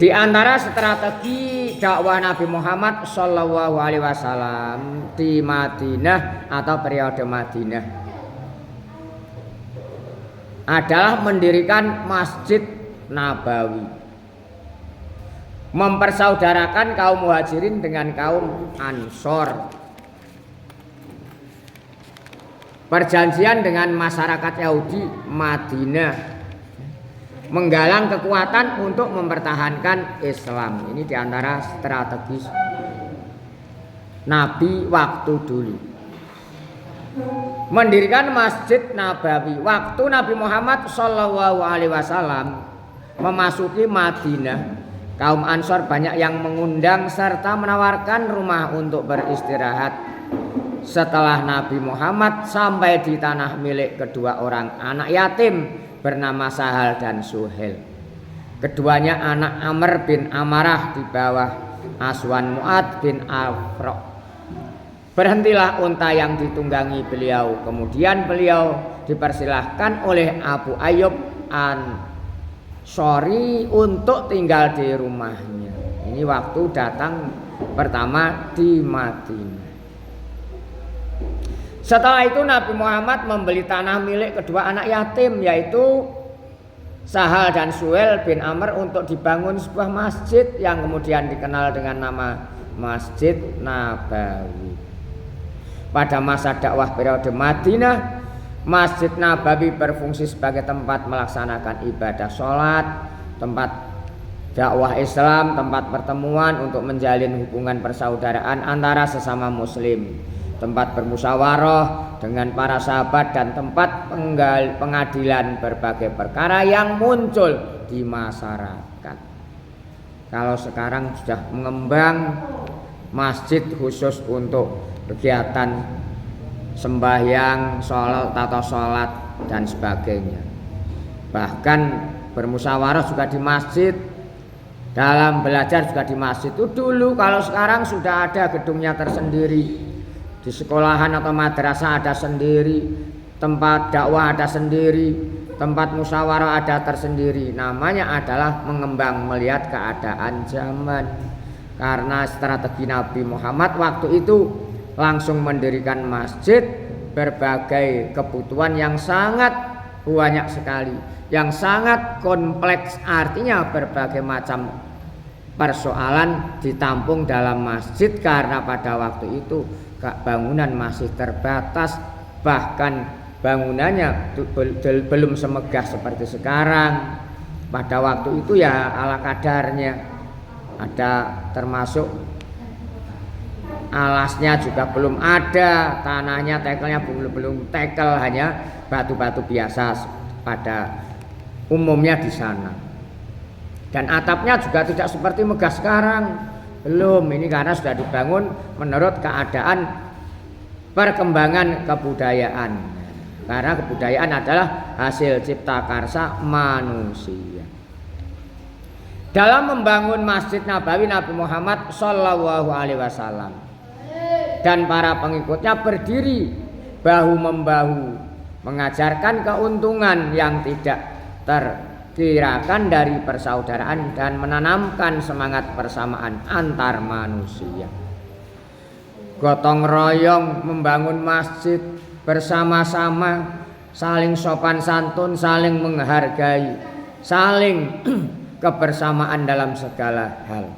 Di antara strategi dakwah Nabi Muhammad Shallallahu Alaihi Wasallam di Madinah atau periode Madinah adalah mendirikan Masjid Nabawi, mempersaudarakan kaum Muhajirin dengan kaum Ansor, perjanjian dengan masyarakat Yahudi Madinah, menggalang kekuatan untuk mempertahankan Islam. Ini diantara strategis Nabi waktu dulu. Mendirikan Masjid Nabawi. Waktu Nabi Muhammad Shallallahu Alaihi Wasallam memasuki Madinah, kaum Ansor banyak yang mengundang serta menawarkan rumah untuk beristirahat. Setelah Nabi Muhammad sampai di tanah milik kedua orang anak yatim bernama Sahal dan Suhail. Keduanya anak Amr bin Amarah di bawah asuhan Mu'ad bin Afra. Berhentilah unta yang ditunggangi beliau. Kemudian beliau dipersilahkan oleh Abu Ayyub Ansori untuk tinggal di rumahnya. Ini waktu datang pertama di Madinah. Setelah itu Nabi Muhammad membeli tanah milik kedua anak yatim, yaitu Sahal dan Suhail bin Amr, untuk dibangun sebuah masjid yang kemudian dikenal dengan nama Masjid Nabawi. Pada masa dakwah periode Madinah, Masjid Nabawi berfungsi sebagai tempat melaksanakan ibadah sholat, tempat dakwah Islam, tempat pertemuan untuk menjalin hubungan persaudaraan antara sesama muslim, tempat bermusyawarah dengan para sahabat, dan tempat pengadilan berbagai perkara yang muncul di masyarakat. Kalau sekarang sudah mengembang masjid khusus untuk kegiatan sembahyang, sholat, tata sholat dan sebagainya. Bahkan bermusyawarah juga di masjid, dalam belajar juga di masjid. Itu dulu, kalau sekarang sudah ada gedungnya tersendiri. Di sekolahan atau madrasah ada sendiri, tempat dakwah ada sendiri, tempat musyawarah ada tersendiri. Namanya adalah mengembang melihat keadaan zaman. Karena strategi Nabi Muhammad waktu itu langsung mendirikan masjid, berbagai kebutuhan yang sangat banyak sekali, yang sangat kompleks, artinya berbagai macam persoalan ditampung dalam masjid. Karena pada waktu itu bangunan masih terbatas, bahkan bangunannya belum semegah seperti sekarang. Pada waktu itu ya ala kadarnya, ada termasuk alasnya juga belum ada, tanahnya tekelnya belum tekel, hanya batu-batu biasa pada umumnya di sana. Dan atapnya juga tidak seperti megah sekarang. Belum, ini karena sudah dibangun menurut keadaan perkembangan kebudayaan. Karena kebudayaan adalah hasil cipta karsa manusia. Dalam membangun Masjid Nabawi, Nabi Muhammad Shallallahu Alaihi Wasallam dan para pengikutnya berdiri bahu membahu, mengajarkan keuntungan yang tidak terkirakan dari persaudaraan dan menanamkan semangat persamaan antar manusia. Gotong royong membangun masjid bersama-sama, saling sopan santun, saling menghargai, saling kebersamaan dalam segala hal.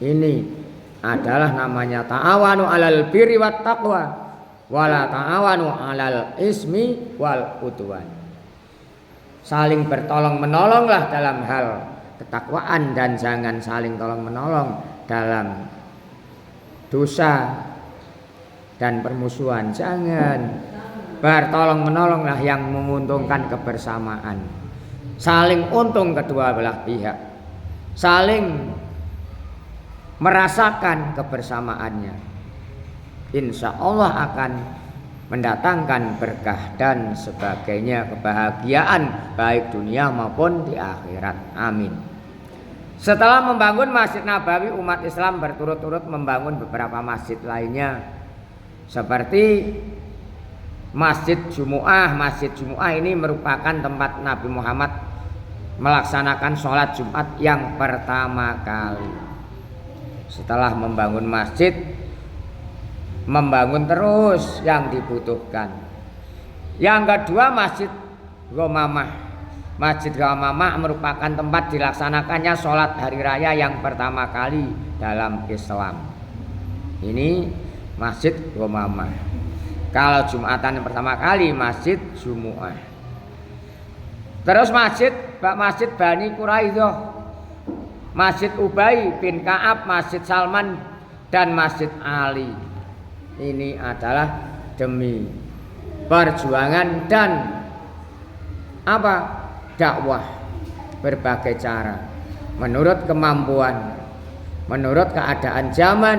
Ini adalah namanya ta'awanu 'alal birri wat taqwa wala ta'awanu 'alal ismi wal udwan. Saling bertolong menolonglah dalam hal ketakwaan, dan jangan saling tolong menolong dalam dosa dan permusuhan. Jangan, bertolong menolonglah yang menguntungkan kebersamaan, saling untung kedua belah pihak, saling merasakan kebersamaannya. Insya Allah akan mendatangkan berkah dan sebagainya, kebahagiaan baik dunia maupun di akhirat. Amin. Setelah membangun Masjid Nabawi, umat Islam berturut-turut membangun beberapa masjid lainnya, seperti Masjid Jumu'ah. Masjid Jumu'ah ini merupakan tempat Nabi Muhammad melaksanakan sholat Jumat yang pertama kali. Setelah membangun masjid, membangun terus yang dibutuhkan. Yang kedua, Masjid Ghamamah. Masjid Ghamamah merupakan tempat dilaksanakannya sholat hari raya yang pertama kali dalam Islam. Ini Masjid Ghamamah. Kalau Jumatan yang pertama kali Masjid Jumu'ah. Terus Masjid Bani Quraidah, Masjid Ubay bin Ka'ab, Masjid Salman, dan Masjid Ali. Ini adalah demi perjuangan dan dakwah berbagai cara menurut kemampuan, menurut keadaan zaman.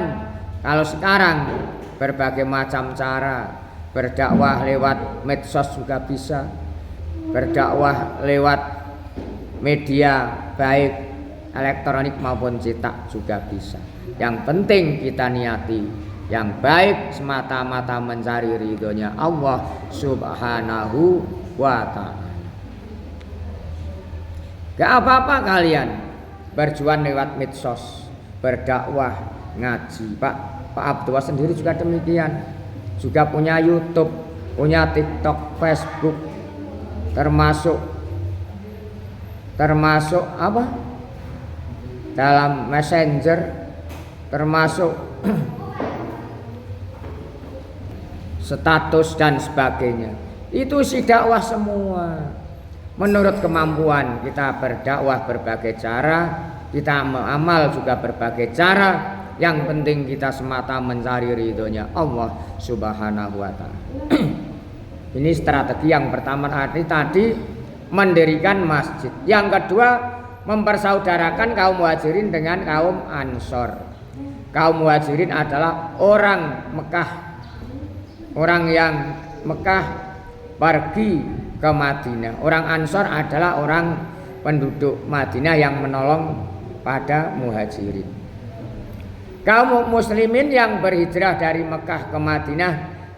Kalau sekarang berbagai macam cara berdakwah lewat medsos juga bisa, berdakwah lewat media baik elektronik maupun cetak juga bisa. Yang penting kita niati yang baik semata-mata mencari ridhonya Allah Subhanahu wa ta'ala. Gak apa-apa kalian berjuang lewat medsos, berdakwah, ngaji. Pak Abdullah sendiri juga demikian, juga punya YouTube, punya TikTok, Facebook, termasuk dalam Messenger, termasuk status dan sebagainya. Itu si dakwah semua. Menurut kemampuan kita berdakwah berbagai cara, kita amal juga berbagai cara. Yang penting kita semata mencari ridhonya Allah Subhanahu wa ta'ala. Ini strategi yang pertama tadi mendirikan masjid. Yang kedua, mempersaudarakan kaum muhajirin dengan kaum ansor. Kaum muhajirin adalah orang Mekah, orang yang Mekah pergi ke Madinah. Orang ansor adalah orang penduduk Madinah yang menolong pada muhajirin. Kaum muslimin yang berhijrah dari Mekah ke Madinah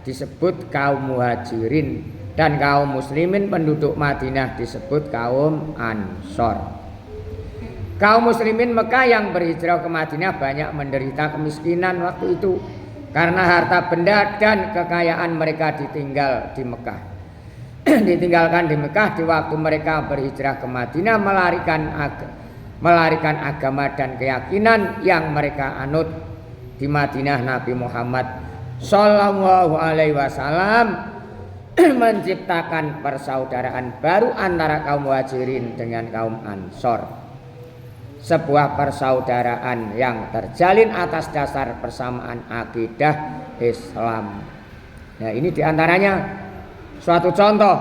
disebut kaum muhajirin, dan kaum muslimin penduduk Madinah disebut kaum ansor. Kaum muslimin Mekah yang berhijrah ke Madinah banyak menderita kemiskinan waktu itu karena harta benda dan kekayaan mereka ditinggalkan di Mekah di waktu mereka berhijrah ke Madinah, melarikan agama dan keyakinan yang mereka anut di Madinah. Nabi Muhammad Shallallahu Alaihi Wasallam menciptakan persaudaraan baru antara kaum muhajirin dengan kaum ansor. Sebuah persaudaraan yang terjalin atas dasar persamaan akidah Islam. Nah, ini diantaranya suatu contoh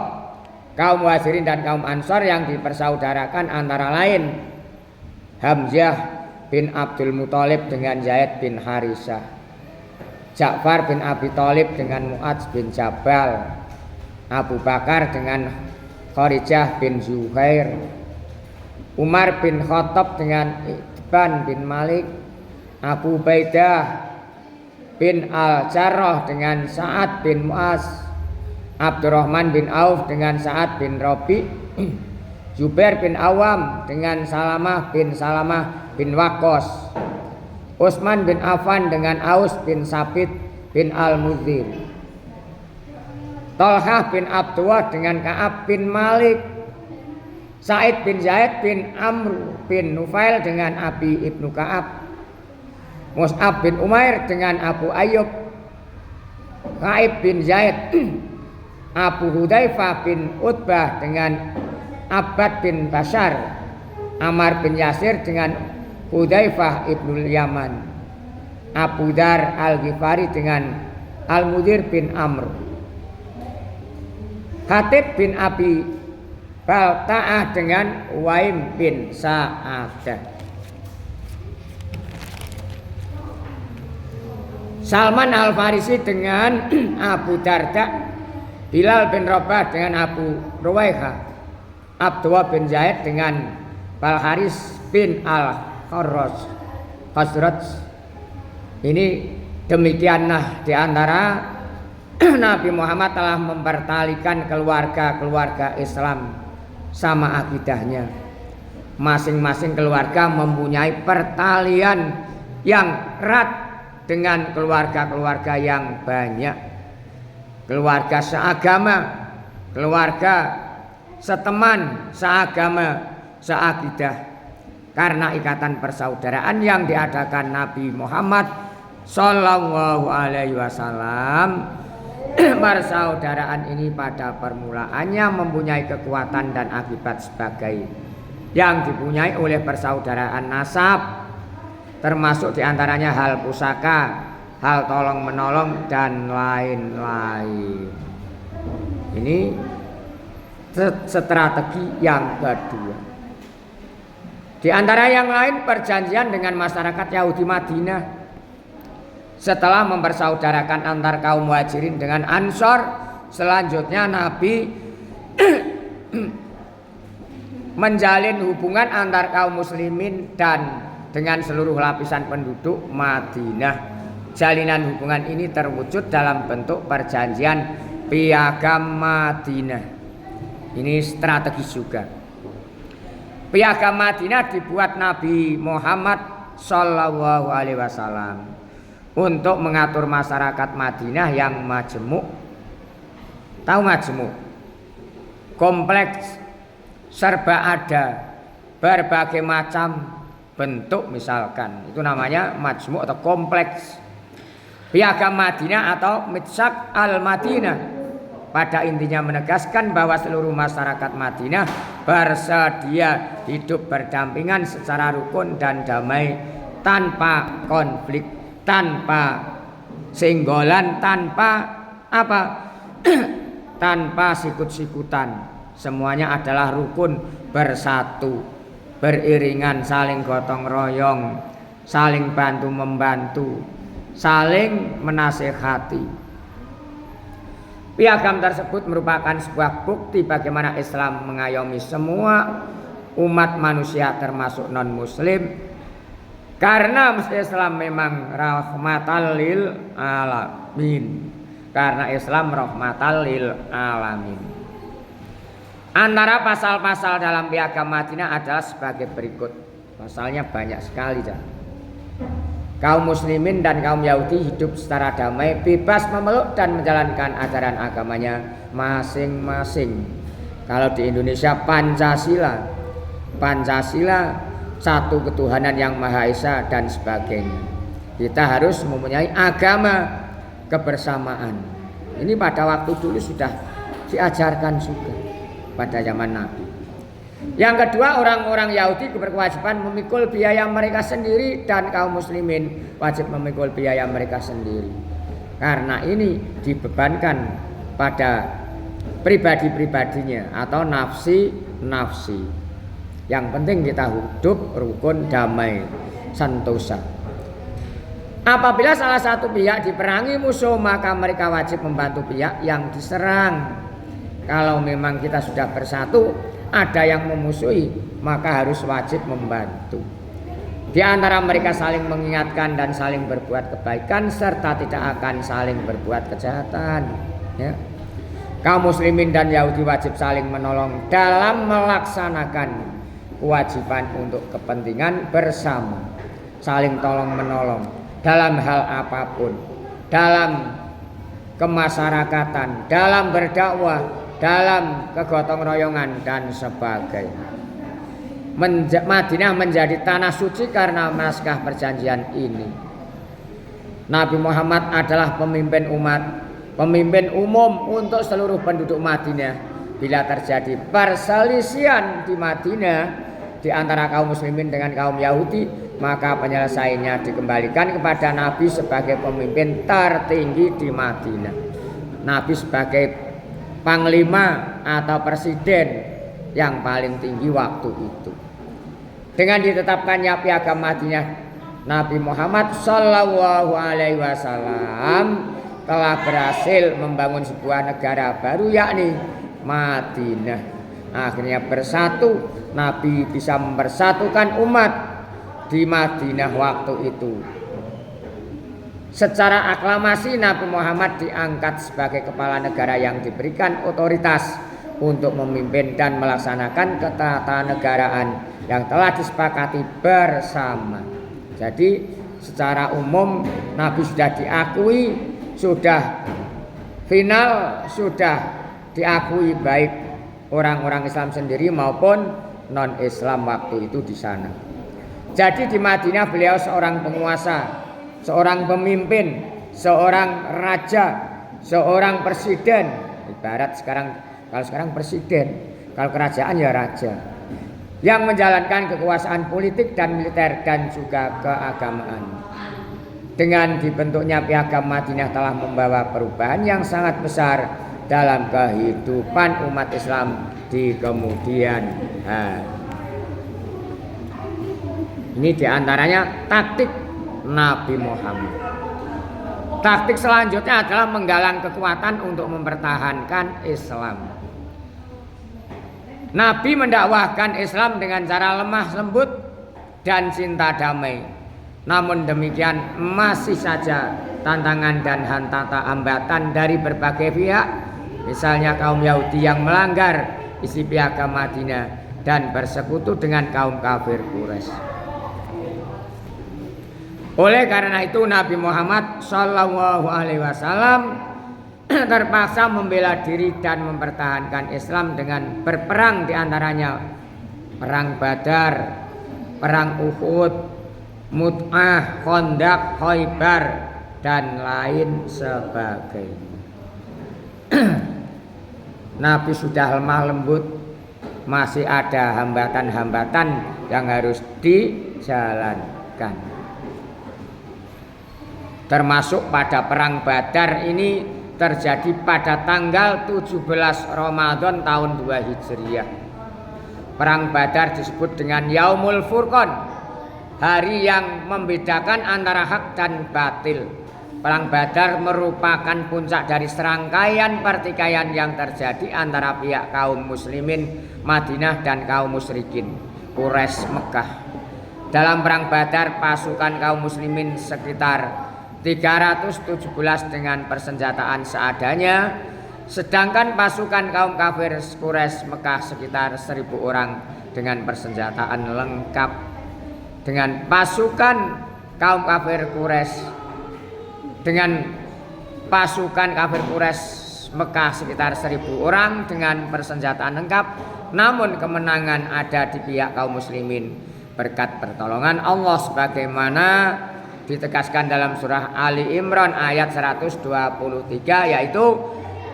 kaum muhajirin dan kaum ansor yang dipersaudarakan antara lain Hamzah bin Abdul Muthalib dengan Zaid bin Harisah, Ja'far bin Abi Thalib dengan Mu'adz bin Jabal, Abu Bakar dengan Kharijah bin Zuhair, Umar bin Khattab dengan Itban bin Malik, Abu Ubaidah bin Al-Jarrah dengan Sa'ad bin Mu'az, Abdurrahman bin Auf dengan Sa'ad bin Rabi, Zubair bin Awam dengan Salamah bin Waqqas, Utsman bin Affan dengan Aus bin Sabit bin Al-Mudhir, Talhah bin Abdullah dengan Ka'ab bin Malik, Sa'id bin Zaid bin Amr bin Nufail dengan Abi ibnu Ka'ab, Mus'ab bin Umair dengan Abu Ayyub, Ka'ib bin Zaid, Abu Hudzaifah bin Utbah dengan Abbad bin Bashar, Ammar bin Yasir dengan Hudzaifah ibnul Yaman, Abu Dar al-Ghifari dengan Al-Mudhir bin Amr, Hatib bin Abi Balta'ah dengan Waim bin Sa'adah, Salman al-Farisi dengan Abu Darda, Bilal bin Rabah dengan Abu Ruwaiha, Abdullah bin Zaid dengan Balharis bin Al-Khazraj. Ini demikianlah diantara Nabi Muhammad telah mempertalikan keluarga-keluarga Islam sama akidahnya. masing-masing keluarga mempunyai pertalian yang erat dengan keluarga-keluarga yang banyak, keluarga seagama, keluarga seteman, seagama, seakidah, karena ikatan persaudaraan yang diadakan Nabi Muhammad Sallallahu Alaihi Wasallam. Persaudaraan ini pada permulaannya mempunyai kekuatan dan akibat sebagai yang dipunyai oleh persaudaraan nasab, termasuk diantaranya hal pusaka, hal tolong menolong dan lain-lain. Ini strategi yang kedua. Di antara yang lain perjanjian dengan masyarakat Yahudi Madinah. Setelah mempersaudarakan antar kaum Muhajirin dengan Ansor, selanjutnya Nabi menjalin hubungan antar kaum muslimin dan dengan seluruh lapisan penduduk Madinah. Jalinan hubungan ini terwujud dalam bentuk perjanjian Piagam Madinah. Ini strategis juga. Piagam Madinah dibuat Nabi Muhammad Sallallahu Alaihi Wasallam untuk mengatur masyarakat Madinah yang majemuk. Tahu majemuk? Kompleks, serba ada, berbagai macam bentuk misalkan. Itu namanya majemuk atau kompleks. Piagam Madinah atau Mitsak al-Madinah pada intinya menegaskan bahwa seluruh masyarakat Madinah bersedia hidup berdampingan secara rukun dan damai, tanpa konflik, tanpa senggolan, tanpa apa? Tanpa sikut-sikutan. Semuanya adalah rukun, bersatu, beriringan, saling gotong royong, saling bantu membantu, saling menasehati. Piagam tersebut merupakan sebuah bukti bagaimana Islam mengayomi semua umat manusia termasuk non-muslim, karena Islam memang rahmatan lil alamin. Karena Islam rahmatan lil alamin. Antara pasal-pasal dalam Piagam Madinah adalah sebagai berikut. Pasalnya banyak sekali. Kaum muslimin dan kaum Yahudi hidup secara damai, bebas memeluk dan menjalankan ajaran agamanya masing-masing. Kalau di Indonesia Pancasila, satu ketuhanan yang Maha Esa dan sebagainya. Kita harus mempunyai agama kebersamaan. Ini pada waktu dulu sudah diajarkan juga pada zaman Nabi. Yang kedua, orang-orang Yahudi berkewajiban memikul biaya mereka sendiri dan kaum muslimin wajib memikul biaya mereka sendiri. Karena ini dibebankan pada pribadi-pribadinya atau nafsi. Yang penting kita hidup rukun, damai, sentosa. Apabila salah satu pihak diperangi musuh, maka mereka wajib membantu pihak yang diserang. Kalau memang kita sudah bersatu, ada yang memusuhi, maka harus wajib membantu. Di antara mereka saling mengingatkan dan saling berbuat kebaikan, serta tidak akan saling berbuat kejahatan. Ya. Kaum muslimin dan Yahudi wajib saling menolong dalam melaksanakan kewajiban untuk kepentingan bersama. Saling tolong menolong dalam hal apapun, dalam kemasyarakatan, dalam berdakwah, dalam kegotong royongan dan sebagainya. Madinah menjadi tanah suci karena naskah perjanjian ini. Nabi Muhammad adalah pemimpin umat, pemimpin umum untuk seluruh penduduk Madinah. Bila terjadi perselisihan di Madinah di antara kaum muslimin dengan kaum Yahudi, maka penyelesaiannya dikembalikan kepada Nabi sebagai pemimpin tertinggi di Madinah. Nabi sebagai panglima atau presiden yang paling tinggi waktu itu. Dengan ditetapkannya Piagam Madinah, Nabi Muhammad Sallallahu Alaihi Wasallam telah berhasil membangun sebuah negara baru, yakni Madinah. Akhirnya bersatu, Nabi bisa mempersatukan umat di Madinah waktu itu. Secara aklamasi Nabi Muhammad diangkat sebagai kepala negara yang diberikan otoritas untuk memimpin dan melaksanakan ketatanegaraan yang telah disepakati bersama. Jadi secara umum Nabi sudah diakui, sudah final, sudah diakui baik orang-orang Islam sendiri maupun non-Islam waktu itu di sana. Jadi di Madinah beliau seorang penguasa, seorang pemimpin, seorang raja, seorang presiden. Ibarat kalau sekarang presiden, kalau kerajaan ya raja, yang menjalankan kekuasaan politik dan militer dan juga keagamaan. Dengan dibentuknya Piagam Madinah telah membawa perubahan yang sangat besar dalam kehidupan umat Islam di kemudian hari. Ini diantaranya taktik Nabi Muhammad. Taktik selanjutnya adalah menggalang kekuatan untuk mempertahankan Islam. Nabi mendakwahkan Islam dengan cara lemah lembut dan cinta damai. Namun demikian masih saja tantangan dan hambatan dari berbagai pihak. Misalnya kaum Yahudi yang melanggar isi Piagam Madinah dan bersekutu dengan kaum kafir Quraisy. Oleh karena itu Nabi Muhammad SAW terpaksa membela diri dan mempertahankan Islam dengan berperang, diantaranya perang Badar, perang Uhud, Mut'ah, Khandaq, Khaybar, dan lain sebagainya. Nabi sudah lemah lembut, masih ada hambatan-hambatan yang harus dijalankan. Termasuk pada perang Badar ini terjadi pada tanggal 17 Ramadan tahun 2 Hijriah. Perang Badar disebut dengan Yaumul Furqan, hari yang membedakan antara hak dan batil. Perang Badar merupakan puncak dari serangkaian pertikaian yang terjadi antara pihak kaum muslimin Madinah dan kaum musyrikin Quraisy Mekah. Dalam perang Badar pasukan kaum muslimin sekitar 317 dengan persenjataan seadanya, sedangkan pasukan kaum kafir Quraisy Mekah sekitar 1000 orang dengan persenjataan lengkap. Dengan pasukan kaum kafir Quraisy Mekah sekitar 1000 orang dengan persenjataan lengkap, namun kemenangan ada di pihak kaum muslimin berkat pertolongan Allah sebagaimana ditegaskan dalam surah Ali Imran ayat 123, yaitu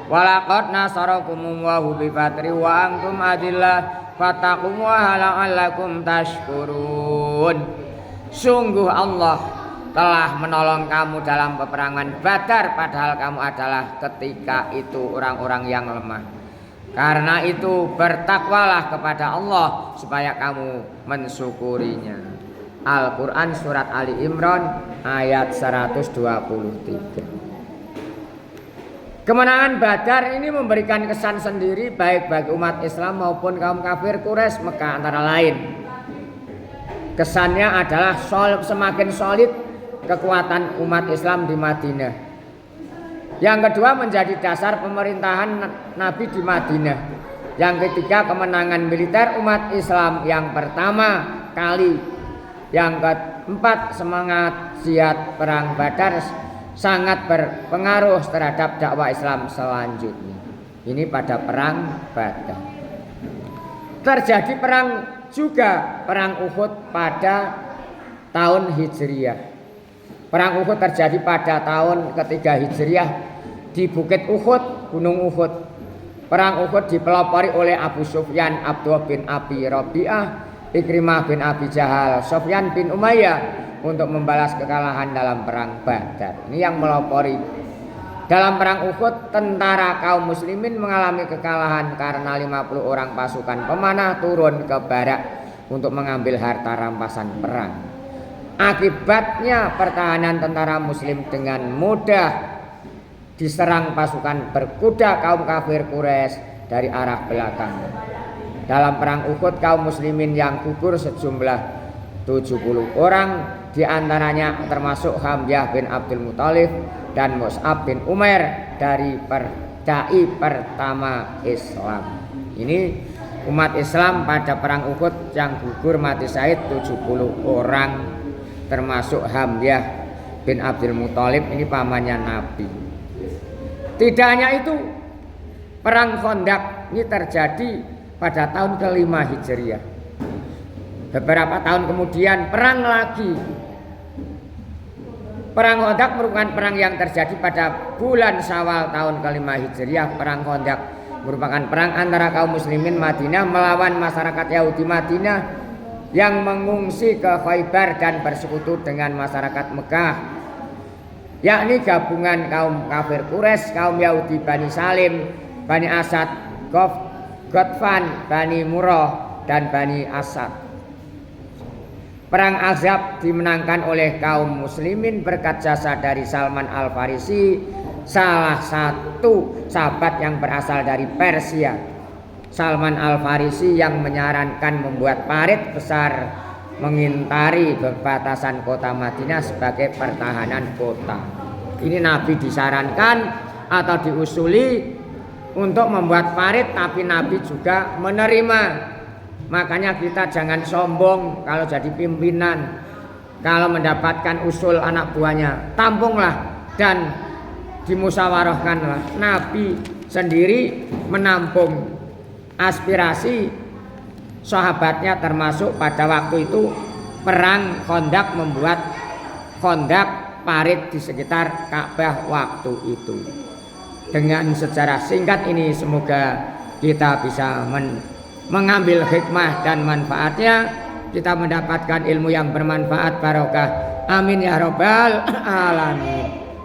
walaqad nasarakumullahu bi badri wa antum adillah fattaqullaha la'allakum tashkurun. Sungguh Allah telah menolong kamu dalam peperangan Badar padahal kamu adalah ketika itu orang-orang yang lemah. Karena itu bertakwalah kepada Allah supaya kamu mensyukurinya. Al-Quran surat Ali Imran ayat 123. Kemenangan Badar ini memberikan kesan sendiri baik bagi umat Islam maupun kaum kafir Quraisy Mekah antara lain. Kesannya adalah semakin solid kekuatan umat Islam di Madinah. Yang kedua menjadi dasar pemerintahan Nabi di Madinah. Yang ketiga kemenangan militer umat Islam yang pertama kali. Yang keempat semangat jihad perang Badar sangat berpengaruh terhadap dakwah Islam selanjutnya. Ini pada perang Badar. Terjadi perang Uhud pada tahun Hijriah. Perang Uhud terjadi pada tahun ketiga Hijriah di Bukit Uhud, Gunung Uhud. Perang Uhud dipelopori oleh Abu Sufyan, Abdullah bin Abi Rabi'ah, Ikrimah bin Abi Jahal, Sofyan bin Umayyah untuk membalas kekalahan dalam perang Badar. Ini yang melopori. Dalam perang Uhud, tentara kaum muslimin mengalami kekalahan karena 50 orang pasukan pemanah turun ke barak untuk mengambil harta rampasan perang. Akibatnya pertahanan tentara muslim dengan mudah diserang pasukan berkuda kaum kafir Quraisy dari arah belakang. Dalam perang Uhud kaum muslimin yang gugur sejumlah 70 orang, diantaranya termasuk Hamzah bin Abdul Muthalib dan Mus'ab bin Umair dari dai pertama Islam. Ini umat Islam pada perang Uhud yang gugur mati syahid 70 orang, termasuk Hamzah bin Abdul Muthalib, ini pamannya Nabi. Tidak hanya itu, perang Khandaq ini terjadi pada tahun ke-5 Hijriah. Beberapa tahun kemudian perang lagi. Perang Khandaq merupakan perang yang terjadi pada bulan Syawal tahun ke-5 Hijriah. Perang Khandaq merupakan perang antara kaum muslimin Madinah melawan masyarakat Yahudi Madinah yang mengungsi ke Khaybar dan bersekutu dengan masyarakat Mekah, yakni gabungan kaum kafir Quraisy, kaum Yahudi Bani Salim, Bani Asad, Ghatfan, Bani Murrah, dan Bani Asad. Perang Ahzab dimenangkan oleh kaum muslimin berkat jasa dari Salman Al-Farisi, salah satu sahabat yang berasal dari Persia. Salman Al-Farisi yang menyarankan membuat parit besar mengintari perbatasan kota Madinah sebagai pertahanan kota. Ini Nabi disarankan atau diusuli untuk membuat parit, tapi Nabi juga menerima. Makanya kita jangan sombong kalau jadi pimpinan. Kalau mendapatkan usul anak buahnya, tampunglah dan dimusyawarahkanlah. Nabi sendiri menampung aspirasi sahabatnya, termasuk pada waktu itu perang Khandaq, membuat Khandaq parit di sekitar Ka'bah waktu itu. Dengan sejarah singkat ini semoga kita bisa mengambil hikmah dan manfaatnya, kita mendapatkan ilmu yang bermanfaat barokah. Amin ya robbal alamin.